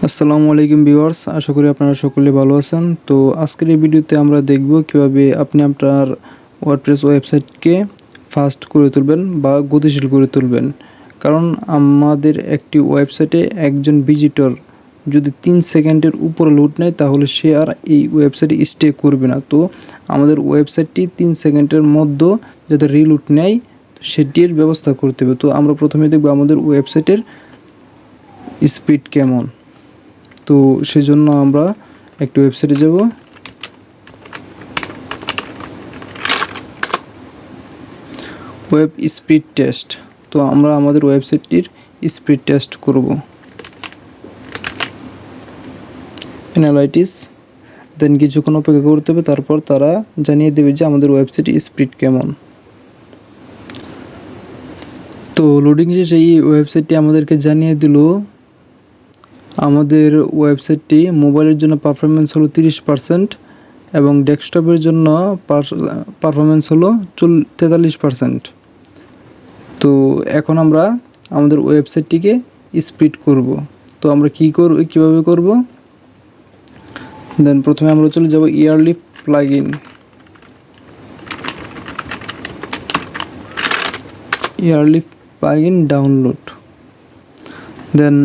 আসসালামু আলাইকুম ভিউয়ার্স, আশা করি আপনারা সকলে ভালো আছেন। তো আজকের এই ভিডিওতে আমরা দেখব কিভাবে আপনি আপনার ওয়ার্ডপ্রেস ওয়েবসাইটকে ফাস্ট করে তুলবেন বা গতিশীল করে তুলবেন। কারণ আমাদের একটি ওয়েবসাইটে একজন ভিজিটর যদি 3 সেকেন্ডের উপরে লোড নেয় তাহলে সে আর এই ওয়েবসাইটে স্টে করবে না। তো আমাদের ওয়েবসাইটটি 3 সেকেন্ডের মধ্যে যাতে রিলোড নেয় সেটির ব্যবস্থা করতে হবে। তো আমরা প্রথমে দেখব আমাদের ওয়েবসাইটের স্পিড কেমন। তো সেজন্য আমরা একটি ওয়েবসাইটে যাব। Web speed test. তো আমরা আমাদের ওয়েবসাইটটির স্পিড টেস্ট করব। অ্যানালাইটিস, দেন কিছুক্ষণ অপেক্ষা করতে হবে, তারপর তারা জানিয়ে দেবে যে আমাদের ওয়েবসাইটের স্পিড কেমন। তো লোডিং শেষে এই ওয়েবসাইটটি আমাদেরকে জানিয়ে দিল আমাদের ওয়েবসাইটটি মোবাইলের জন্য পারফরমেন্স হলো 30% এবং ডেস্কটপের জন্য পারফরমেন্স হলো 43%। তো এখন আমরা আমাদের ওয়েবসাইটটিকে স্পিড করব। তো আমরা কীভাবে করব, দেন প্রথমে আমরা চলে যাব এয়ারলিফট প্লাগইন ডাউনলোড। দেন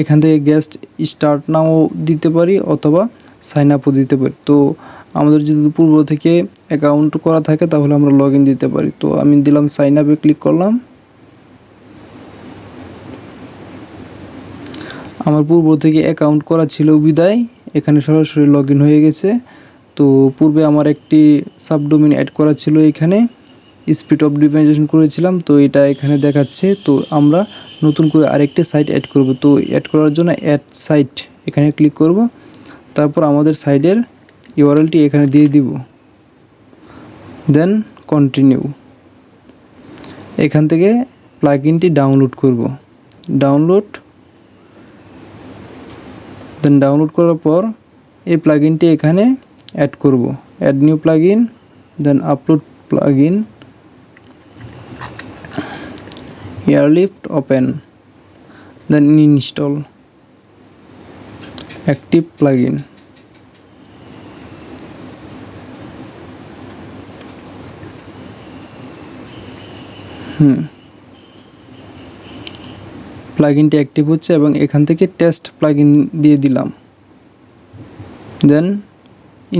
এখান থেকে গেস্ট স্টার্ট নাও দিতে পারি অথবা সাইন আপও দিতে পারি। তো আমাদের যদি পূর্ব থেকে অ্যাকাউন্ট করা থাকে তাহলে আমরা লগ ইন দিতে পারি। তো আমি দিলাম সাইন আপে ক্লিক করলাম। আমার পূর্ব থেকে অ্যাকাউন্ট করা ছিল বিদায় এখানে সরাসরি লগ ইন হয়ে গেছে। তো পূর্বে আমার একটি সাবডোমেইন অ্যাড করা ছিল, এখানে স্পিড অপটিমাইজেশন করেছিলাম, তো এটা এখানে দেখাচ্ছে। তো আমরা নতুন করে আরেকটি সাইট অ্যাড করব। তো অ্যাড করার জন্য অ্যাড সাইট এখানে ক্লিক করব, তারপর আমাদের সাইটের ইউআরএলটি এখানে দিয়ে দিব, দেন কন্টিনিউ। এখান থেকে প্লাগইনটি ডাউনলোড করব। ডাউনলোড করার পর এই প্লাগইনটি এখানে অ্যাড করব। Add new plugin, then upload plugin, Airlift open, then install active plugin. প্লাগইনটি অ্যাক্টিভ হচ্ছে এবং এখান থেকে টেস্ট প্লাগইন দিয়ে দিলাম, দেন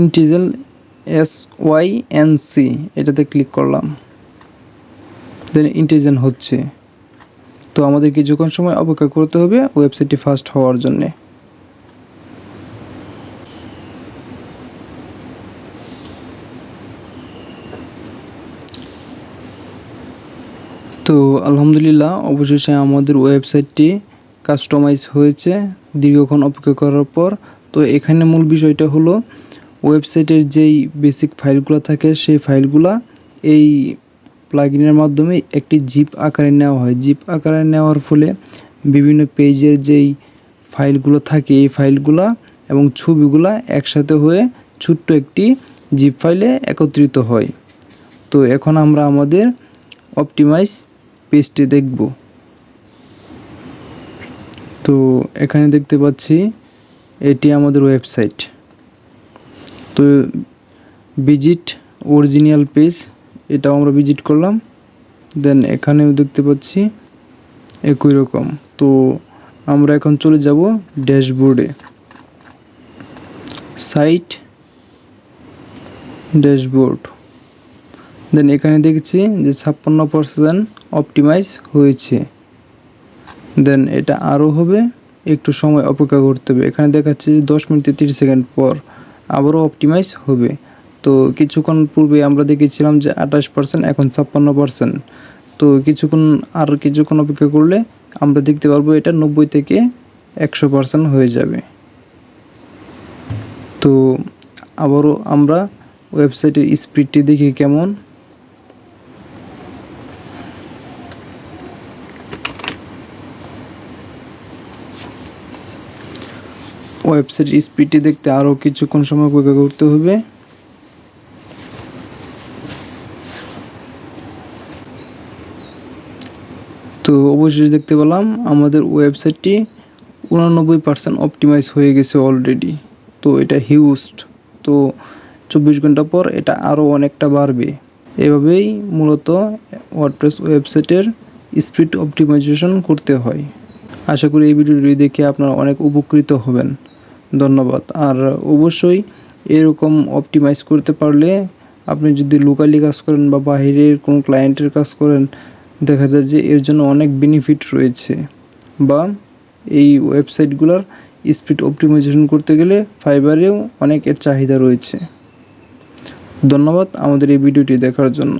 ইন্টিজেল SYNC এটাতে ক্লিক করলাম, দেন ইন্টিজেন হচ্ছে। তো আমাদের কিছুক্ষণ সময় অপেক্ষা করতে হবে ওয়েবসাইটটি ফাস্ট হওয়ার জন্যে। তো আলহামদুলিল্লাহ, অবশেষে আমাদের ওয়েবসাইটটি কাস্টমাইজ হয়েছে দীর্ঘক্ষণ অপেক্ষা করার পর। তো এখানে মূল বিষয়টা হলো ওয়েবসাইটের যেই বেসিক ফাইলগুলো থাকে সেই ফাইলগুলা এই প্লাগইনের মাধ্যমে একটি জিপ আকারে নেওয়া হয়। জিপ আকারে নেওয়ার ফলে বিভিন্ন পেজের যেই ফাইলগুলো থাকে এই ফাইলগুলা এবং ছবিগুলা একসাথে হয়ে ছোট্ট একটি জিপ ফাইলে একত্রিত হয়। তো এখন আমরা আমাদের অপটিমাইজ পেজটি দেখব। তো এখানে দেখতে পাচ্ছি এটি আমাদের ওয়েবসাইট। তো ভিজিট অরিজিনাল পেজ, এটাও আমরা ভিজিট করলাম। দেন এখানেও দেখতে পাচ্ছি একই রকম। তো আমরা এখন চলে যাব ড্যাশবোর্ডে, সাইট ড্যাশবোর্ড। দেন এখানে দেখছি যে 56% অপটিমাইজ হয়েছে। দেন এটা আরও হবে, একটু সময় অপেক্ষা করতে হবে। এখানে দেখাচ্ছে 10 মিনিট 30 সেকেন্ড পর আবারও অপটিমাইজ হবে। তো কিছুক্ষণ পূর্বে আমরা দেখেছিলাম যে 28%, এখন 56%। তো কিছুক্ষণ অপেক্ষা করলে আমরা দেখতে পারবো এটা 90 থেকে 100% হয়ে যাবে। তো আবারও আমরা ওয়েবসাইটের স্পিডটি দেখি কেমন। ওয়েবসাইটের স্পিডটি দেখতে আরও কিছুক্ষণ সময় অপেক্ষা করতে হবে। তো অবশ্যই দেখতে পেলাম আমাদের ওয়েবসাইটটি 89% অপটিমাইজ হয়ে গেছে অলরেডি। তো এটা হিউজ। তো 24 ঘন্টা পর এটা আরও অনেকটা বাড়বে। এভাবেই মূলত ওয়ার্ডপ্রেস ওয়েবসাইটের স্পিড অপটিমাইজেশন করতে হয়। আশা করি এই ভিডিওটি দেখে আপনারা অনেক উপকৃত হবেন। ধন্যবাদ। আর অবশ্যই এরকম অপটিমাইজ করতে পারলে আপনি যদি লোকালি কাজ করেন বা বাইরের কোনো ক্লায়েন্টের কাজ করেন, দেখা যায় যে এর জন্য অনেক বেনিফিট রয়েছে। বা এই ওয়েবসাইটগুলোর স্পিড অপটিমাইজেশন করতে গেলে ফাইবারেও অনেক এর চাহিদা রয়েছে। ধন্যবাদ আমাদের এই ভিডিওটি দেখার জন্য।